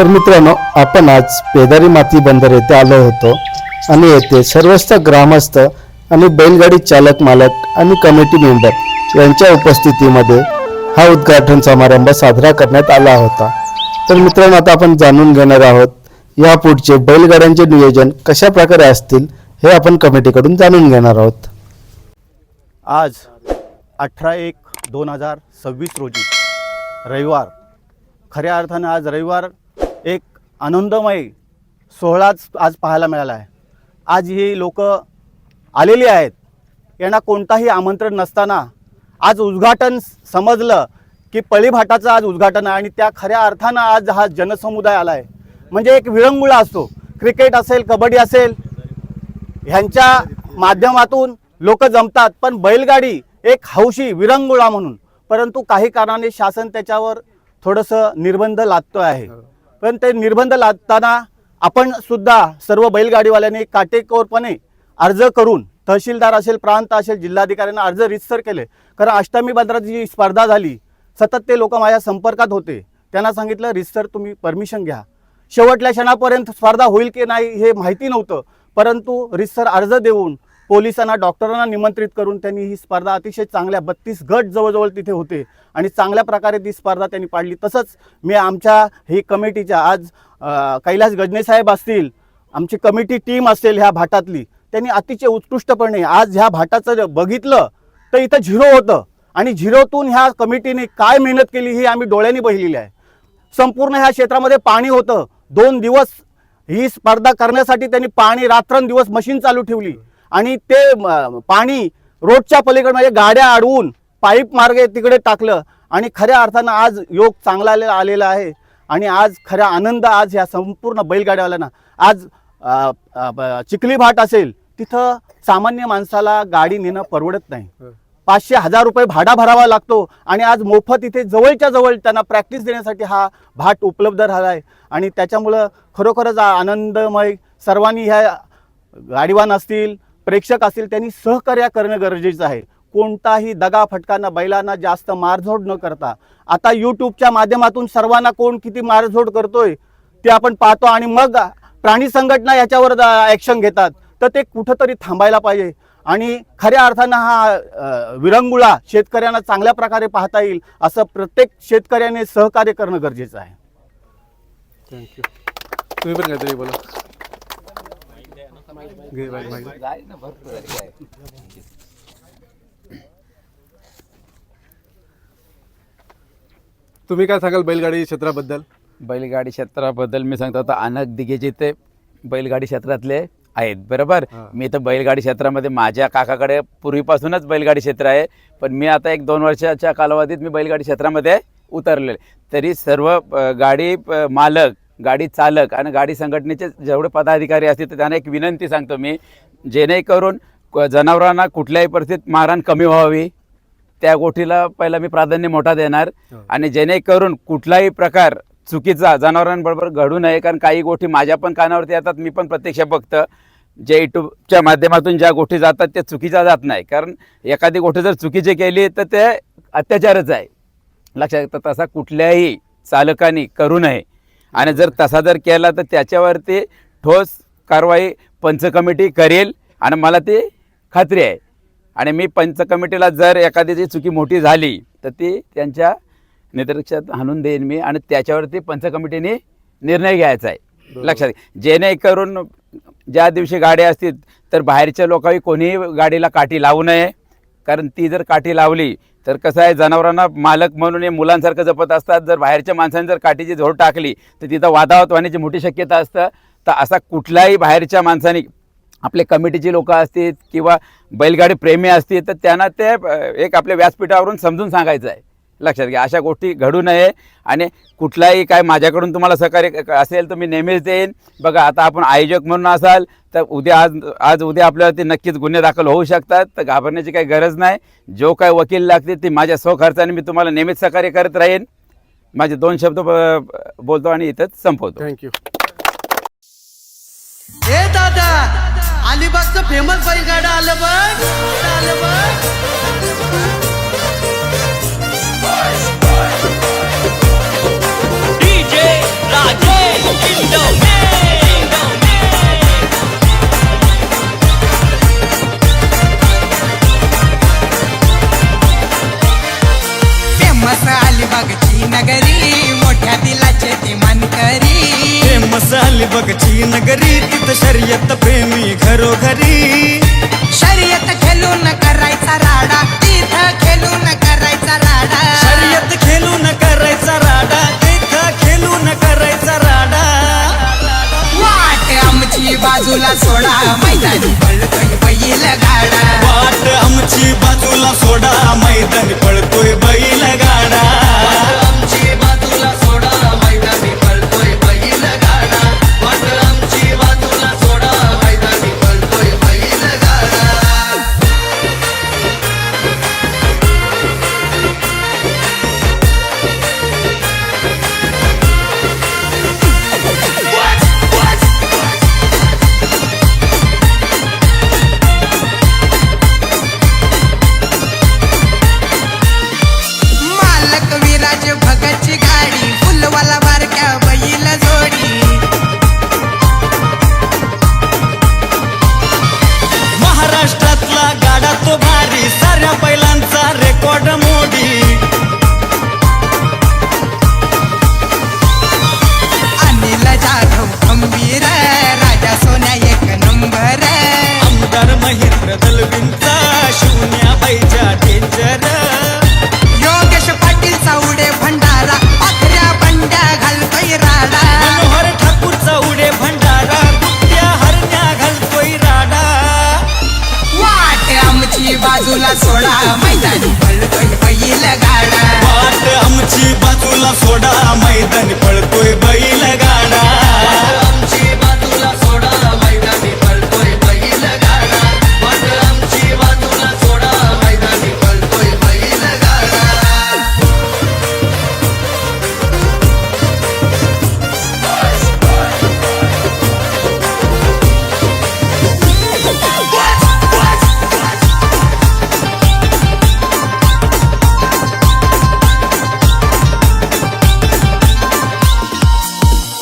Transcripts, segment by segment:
तर मित्रांनो, आपण आज पेदारी माती बंदर येथे आलो होतो आणि येथे सर्वस्थ ग्रामस्थ आणि बैलगाडी चालक मालक आणि कमिटी मेंबर यांच्या उपस्थितीमध्ये हा उद्घाटन समारंभ साजरा करण्यात आला होता। तर मित्रांनो, आता आपण जाणून घेणार आहोत या पुढचे बैलगाड्यांचे नियोजन कशा प्रकारे असतील हे आपण कमिटीकडून जाणून घेणार आहोत। आज 18/1/2026 रोजी रविवार, खऱ्या अर्थानं आज रविवार एक आनंदमय सोहळाच आज पाहायला मिळाला आहे। आज ही लोक आलेली आहेत, यांना कोणताही आमंत्रण नसताना आज उद्घाटन समजलं की पळीभाटाचं आज उद्घाटन आहे आणि त्या खऱ्या अर्थानं आज हा जनसमुदाय आला आहे। म्हणजे एक विरंगुळा असतो, क्रिकेट असेल, कबड्डी असेल, ह्यांच्या माध्यमातून लोक जमतात, पण बैलगाडी एक हौशी विरंगुळा म्हणून, परंतु काही कारणाने शासन त्याच्यावर थोडंसं निर्बंध लादतो आहे। पण ते निर्बंध लादताना आपण सुद्धा सर्व बैलगाडीवाल्यांनी काटेकोरपणे अर्ज करून तहसीलदार असेल, प्रांत असेल, जिल्हाधिकाऱ्यांना अर्ज रितसर केले। कारण अष्टमी बंदराची जी स्पर्धा झाली, सतत ते लोक माझ्या संपर्कात होते, त्यांना सांगितलं रितसर तुम्ही परमिशन घ्या। शेवटल्या क्षणापर्यंत स्पर्धा होईल की नाही हे माहिती नव्हतं, परंतु रितसर अर्ज देऊन पोलिसांना, डॉक्टरांना निमंत्रित करून त्यांनी ही स्पर्धा अतिशय चांगल्या 32 गट जवळजवळ तिथे होते आणि चांगल्या प्रकारे ती स्पर्धा त्यांनी पाडली। तसंच मी आमच्या ही कमिटीच्या आज कैलास गजने साहेब असतील, आमची कमिटी टीम असेल ह्या भाटातली, त्यांनी अतिशय उत्कृष्टपणे आज ह्या भाटाचं बघितलं तर इथं 0 होतं आणि 0तून ह्या कमिटीने काय मेहनत केली ही आम्ही डोळ्यांनी बघितलेली आहे। संपूर्ण ह्या क्षेत्रामध्ये पाणी होतं, 2 दिवस ही स्पर्धा करण्यासाठी त्यांनी पाणी रात्रंदिवस मशीन चालू ठेवली आणि ते पाणी रोडच्या पलीकडे म्हणजे गाड्या अडवून पाईप मार्गे तिकडे टाकलं आणि खऱ्या अर्थानं आज योग चांगला आलेला आहे आणि आज खऱ्या आनंद आज ह्या संपूर्ण बैलगाड्यावाल्यांना आज चिखली भाट असेल तिथं सामान्य माणसाला गाडी नेणं परवडत नाही। 500-1000 रुपये भाडा भरावा लागतो आणि आज मोफत इथे जवळच्या जवळ त्यांना प्रॅक्टिस देण्यासाठी हा भाट उपलब्ध झाला आहे आणि त्याच्यामुळं खरोखरच आनंदमय। सर्वांनी ह्या गाडीवान असतील, प्रेक्षक असतील, त्यांनी सहकार्य करणं गरजेचं आहे। कोणताही दगा फटकांना, बैलांना जास्त मारझोड न करता, आता यूट्यूबच्या माध्यमातून सर्वांना कोण किती मारझोड करतोय ते आपण पाहतो आणि मग प्राणी संघटना याच्यावर ॲक्शन घेतात, तर ते कुठंतरी थांबायला पाहिजे आणि खऱ्या अर्थानं हा विरंगुळा शेतकऱ्यांना चांगल्या प्रकारे पाहता येईल असं प्रत्येक शेतकऱ्याने सहकार्य करणं गरजेचं आहे। थँक्यू। तुम्ही पण काहीतरी बोला। तुम्ही काय सांगाल बैलगाडी क्षेत्राबद्दल? बैलगाडी क्षेत्राबद्दल मी सांगतो, आता अनेक दिग्गज ते बैलगाडी क्षेत्रातले आहेत, बरोबर। मी तर बैलगाडी क्षेत्रामध्ये माझ्या काकाकडे पूर्वीपासूनच बैलगाडी क्षेत्र आहे, पण मी आता 1-2 वर्षाच्या कालावधीत मी बैलगाडी क्षेत्रामध्ये उतरले। तरी सर्व गाडी मालक, गाडी चालक आणि गाडी संघटनेचे जेवढे पदाधिकारी असतील तर त्यांना एक विनंती सांगतो मी, जेणेकरून जनावरांना कुठल्याही परिस्थितीत मारहाण कमी व्हावी, त्या गोष्टीला पहिला मी प्राधान्य मोठा देणार आणि जेणेकरून कुठलाही प्रकार चुकीचा जनावरांबरोबर घडू नये। कारण काही गोष्टी माझ्या पण कानावरती येतात, मी पण प्रत्यक्ष बघतं, जे यूट्यूबच्या माध्यमातून ज्या गोष्टी जातात त्या चुकीच्या जात नाही, कारण एखादी गोष्ट जर चुकीची केली तर ते अत्याचारच आहे, लक्षात घेता। तसा कुठल्याही चालकांनी करू नये आणि जर तसा जर केला तर त्याच्यावरती ठोस कारवाई पंच कमिटी करेल आणि मला ती खात्री आहे। आणि मी पंच कमिटीला जर एखाद्याची चुकी मोठी झाली तर ती त्यांच्या निदर्शनात आणून देईन मी आणि त्याच्यावरती पंच कमिटीने निर्णय घ्यायचा आहे, लक्षात घ्या। जेणेकरून ज्या दिवशी गाड्या असतील तर बाहेरच्या लोकांनी कोणीही गाडीला काठी लावू नये, कारण ती जर काठी लावली तर कसं आहे, जनावरांना मालक म्हणून हे मुलांसारखं जपत असतात, जर बाहेरच्या माणसाने जर काठीची झोड टाकली तर तिथं वादावाद होण्याची मोठी शक्यता असतं। तर असा कुठल्याही बाहेरच्या माणसाने, आपले कमिटीची लोक असतील किंवा बैलगाडी प्रेमी असतील, तर त्यांना ते एक आपल्या व्यासपीठावरून समजून सांगायचं आहे, लक्षात घ्या। अशा गोष्टी घडू नये आणि कुठलाही काय माझ्याकडून तुम्हाला सहकार्य असेल तर मी नेहमीच देईन। बघा, आता आपण आयोजक म्हणून असाल तर आज उद्या आपल्यावरती नक्कीच गुन्हे दाखल होऊ शकतात, तर घाबरण्याची काही गरज नाही। जो काय वकील लागतील ते माझ्या स्वखर्चाने मी तुम्हाला नेहमीच सहकार्य करत राहीन। माझे 2 शब्द बोलतो आणि इथंच संपवतो। थँक्यू। ए दादा, अलिबागचं फेमस बैलगाडा आलं बघ, आलं बघ। DJ Rajesh अलिबागची नगरी मोठ्या दिलाचे ते मानकरी फेमस अलिबागची नगरी तिथं शर्यत प्रेमी घरोघरी शर्यत खेळून करायचा राडा तिथं खेळून करायचा राडा शर्यत खेळून करायचा राडा तिथं खेळून करायचा राडा वाट आमची बाजूला सोडा मैदानी पळतोय बैल गाडा वाट आमची बाजूला सोडा मैदानी पळतोय बैल गाडा आमची बाजूला सोडा मैदानी पळतोय बैल गाडा वाट आमची बाजूला सोडा मैदानी पळतोय बैल गाडा मालक विराज भगतची गाडी फुलवाला बारक्या बैल जोडी महाराष्ट्रातला गाडा तो भारी साऱ्या बैलांचा रेकॉर्ड मोडी अनिल जाधव खंबीर राजा सोन्या एक नंबर आमदार महेंद्र दलवींचा शून्या बाईच्या डेंजर योगेश पाटील चावडे भंडारा पाखऱ्या बंड्या घालतोय राडा मनोहर ठाकूरचा उडे भंडारा कुट्या हरण्या घालतोय राडा वाट आमची बाजूला सोडा मैदानी पळतोय बैल गाडा वाट आमची बाजूला सोडा मैदानी पळतोय बैल गाडा आमची बाजूला सोडा मैदानी पळतोय बैल गाडा वाट आमची बाजूला सोडा मैदानी पळतोय बैल गाडा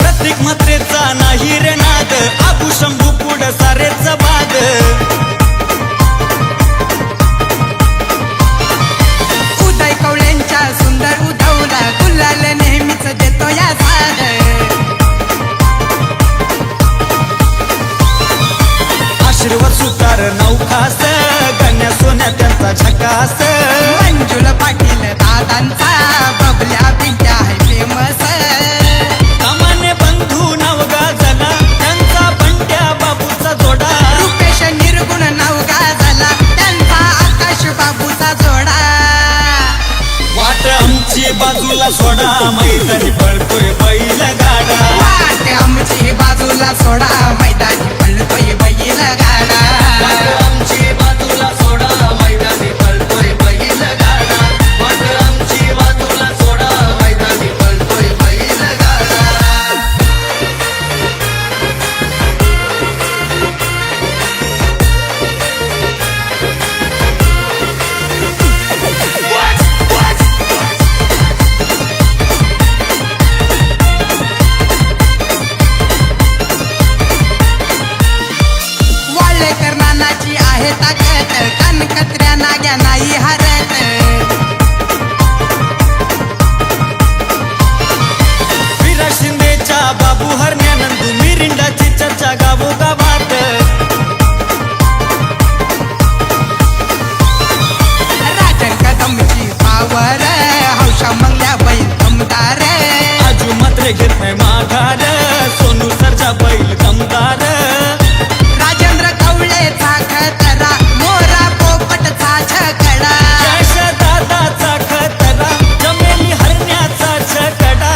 प्रत्येक मात्रेचा नाही रे नाद आबू शंभू पुढ सारेच बाद उदय कवळ्यांच्या सुंदर उधवला गुलाल नेहमीच देतो या साद आशीर्वाद सुतार नौखास गण्या सोन्या त्यांचा झकास मंजुल पाटील दादांचा बबल्या बिंट्या आहे फेमस सामान्य बंधू नाव गाजला त्यांचा बंड्या बाबूचा जोडा रुपेश निर्गुण नाव गाजला त्यांचा आकाश बाबूचा जोडा वाट आमची बाजूला सोडा मैदानी पळतोय बैल गाडा वाट आमची बाजूला सोडा मैदानी पळतोय बैल गाडा आमची बाजूला सोडा मैदानी पळतोय बैल गाडा वाट आमची बाजूला सोडा मैदानी पळतोय बैल गाडा वाळेकर नानाची आहे ताकद कनकत्र्या नाग्या नाही हरत विरा शिंदेच्या बाबू हरण्या नंदू मिरिंडाची चर्चा गावोगावात राजन कदमची पावर हौशा मंगल्या बैल दमदार आजू मात्र घेत नाही माघार सोनू सरचा बैल दमदार राजेंद्र कवळेचा खतरा मोरा पोपटचा छकडा यश दादाचा खतरा जमेली हरण्याचा छकडा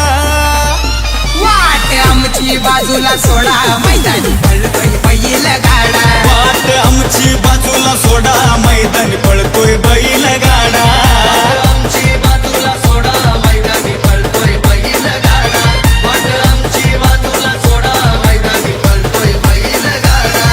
वाट आमची बाजूला सोडा मैदानी पळतोय बैल गाडा वाट आमची बाजूला सोडा मैदानी पळतोय बैल गाडा आमची बाजूला सोडा मैदानी पळतोय बैल गाडा वाट आमची बाजूला सोडा मैदानी पळतोय बैल गाडा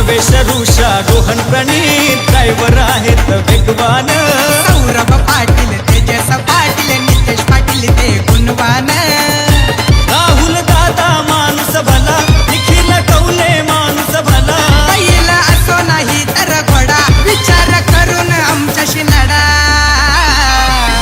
भावेश ऋषा रोहन प्रणीत ड्रायव्हर आहेत वेगवान सौरभ पाटील तेजस पाटील नितेश पाटील ते गुणवान राहुल दादा माणूस भला निखिल कौले माणूस भला पहिला असो नाही तर घोडा विचार करून आमच्याशी लढा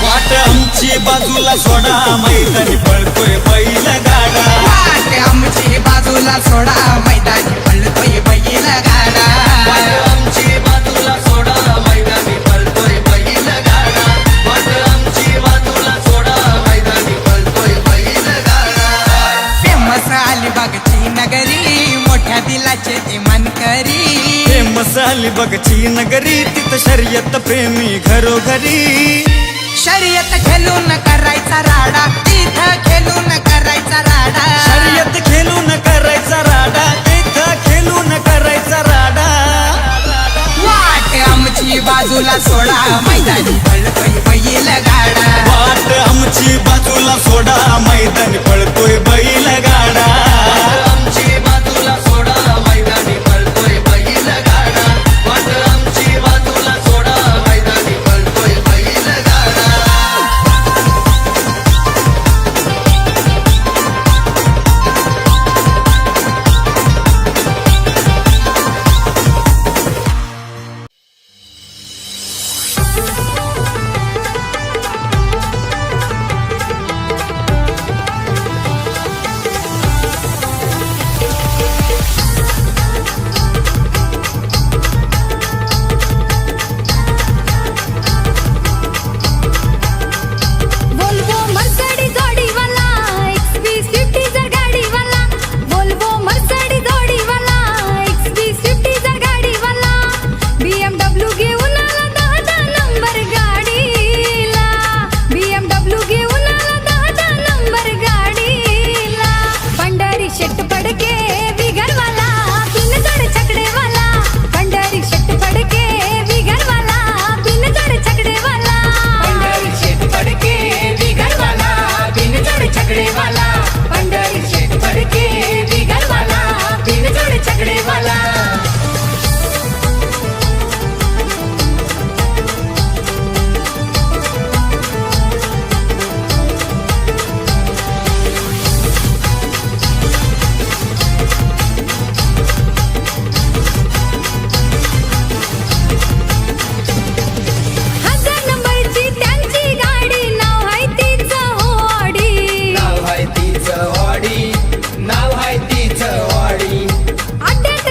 वाट आमची बाजूला सोडा मैदानी पळतोय बैल गाडा वाट आमची बाजूला सोडा मैदानी पळतोय बैल गाडा वाट आमची बाजूला सोडा मैदानी पळतोय बैल गाडा वाट आमची बाजूला सोडा मैदानी पळतोय बैल गाडा फेमस अलिबागची नगरी मोठ्या दिलाचे ते मानकरी फेमस अलिबागची नगरी तिथं शर्यत प्रेमी घरोघरी शर्यत खेळून करायचा राडा तिथं खेळून करायचा राडा शर्यत खेळून करायचा राडा तिथं खेळून करायचा राडा वाट आमची बाजूला सोडा मैदानी पळतोय बैल गाडा वाट आमची बाजूला सोडा मैदानी पळतोय बैल गाडा आमची बाजूला सोडा मैदानी पळतोय बैल गाडा वाट आमची बाजूला सोडा मैदानी पळतोय बैल गाडा वोल्वो मर्सिडीज गाडीवाला XV50 गाडीवाला वोल्वो मर्सिडीज गाडीवाला XV50 गाडीवाला BMW घेऊन आला 10 नंबर गाडीला BMW घेऊन आला 10 नंबर गाडीला पंढरी शेट पडके बिगरवाला बिनजड छकडेवाला पंढरी शेट पडके बिगरवाला बिनजड छकडेवाला पंढरी शेट पडके बिगरवाला बिनजड छकडेवाला पंढरी शेट पडके बिगरवाला बिनजड छकडेवाला हजार नंबरची त्यांची गाडी नाव आहे तिचं ऑडी अड्ड्यात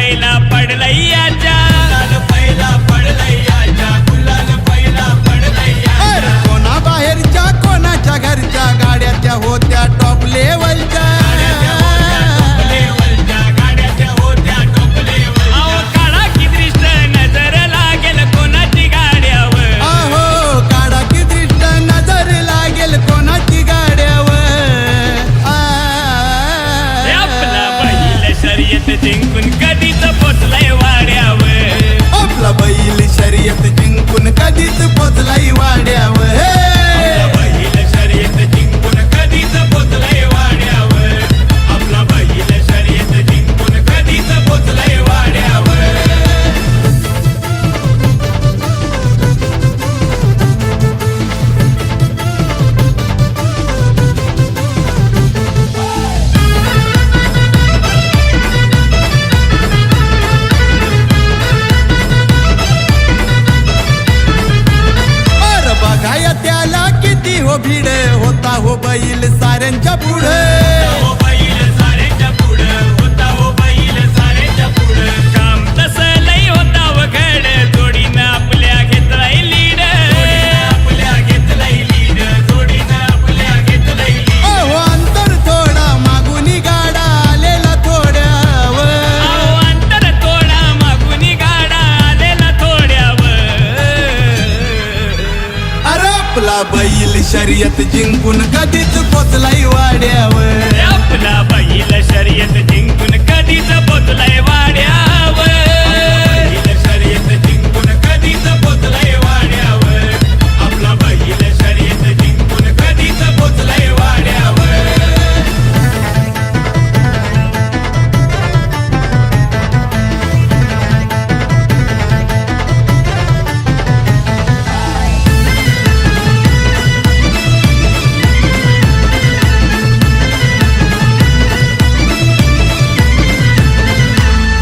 पहिला पडलैयाच्या गुलाल पहिला पडलैयाच्या गुलाल पहिला पडलैयाच्या कोणा बाहेरच्या कोणाच्या घरच्या गाड्या त्या होत्या टॉप लेवलच्या गाड्याच्या होत्या टॉप लेवल अहो काळा की दृष्ट नजर लागेल कोणाची गाड्यावर अहो काढा की दृष्ट नजर लागेल कोणाची गाड्यावर आपला बैल शर्यत जिंकून कधीच पोचलाय वाड्यावर आपला बैल शर्यत जिंकून कधीच पोचलाई वाड्यावर बैल शर्यत जिंकून कधीच पोचलंय वाड्यावर आपला बैल शर्यत जिंकून कधीच पोचलंय वाड्यावर अरे बघाया त्याला किती हो भीड होता हो बैल साऱ्यांच्या पुढे हो बैल साऱ्याच्या पुढं होता हो बैल साऱ्याच्या पुढं काम तसं लई होता वघड जोडीनं आपल्या घेतलाय लीड आपल्या घेतलंय लीड जोडीनं आपल्या घेतलंय लीड अहो अंतर थोडा मागुनी गाडा आलेला थोड्यावर अहो अंतर थोडा मागून गाडा आलेला थोड्यावर अरे आपला बैल शर्यत जिंकून कधीच पोचलाई वाड्यावर आपला बैल शर्यत जिंकून कधीच पोचलाय वाड्यावर बैल शर्यत जिंकून कधीच पोचलंय वाड्यावर आपला बैल शर्यत जिंकून कधीच पोचलंय वाड्यावर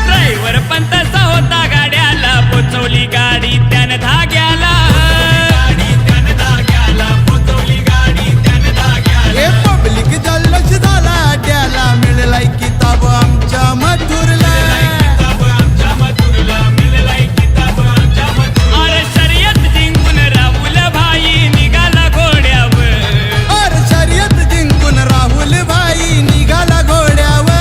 ड्रायव्हर पण तसा होता गाड्याला पोचवली गाडी त्यानं धाग्याला गाडी त्यानं धाग्याला पोचवली गाडी त्यानं धाग्याला हे पब्लिक जल्लोष झाला त्याला मिळलाय किताब आमच्या मथुरला किताब आमच्या मथुरला मिळलाय किताब आमच्या मथुरला अरे शर्यत जिंकून राहुल भाई निघाला घोड्यावर अरे शर्यत जिंकून राहुल भाई निघाला घोड्यावर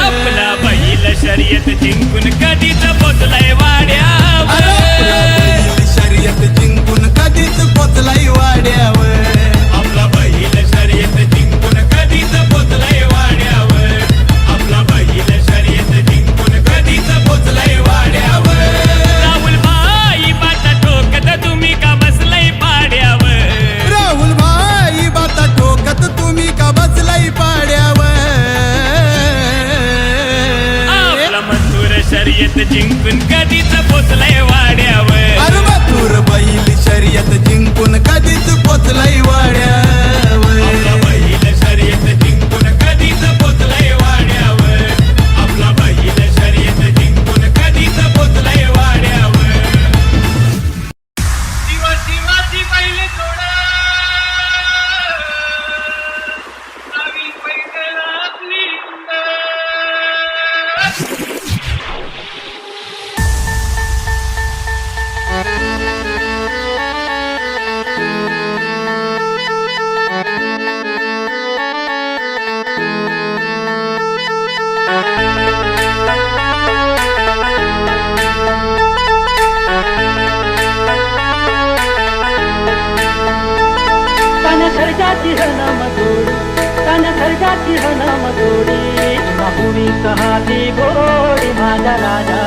आपला बैल शर्यत जिंकून कधीच पोचलाय अरे वाड्यावर आपला बैल शर्यत जिंकून कधीच पोचलाई वाड्यावर आपला बैल शर्यत जिंकून कधीच पोचलंय वाड्यावर आपला बैल शर्यत जिंकून कधीच पोचलंय वाड्यावर राहुल भाई बाटा ठोकत तुम्ही का बसलाय पाड्यावर राहुल भाई बाता ठोकत तुम्ही का बसलाई पाड्यावर आपला मथुर शर्यत जिंकून कधीच पोचलाय वाड्यावर अरे मथुर बैल शर्यत जिंकून कधीच पोचलाई वाड्यावर आपला बैल शर्यत जिंकून कधीच पोचलंय वाड्यावर आपला बैल शर्यत जिंकून कधीच पोचलंय वाड्यावर शिवाजी पहिले थोडा नवी पैदल आपली तन सर्जाची हनम गोडी तन सर्जाची हनम गोडी तुला भूमी कहा ती गोडी माझा राजा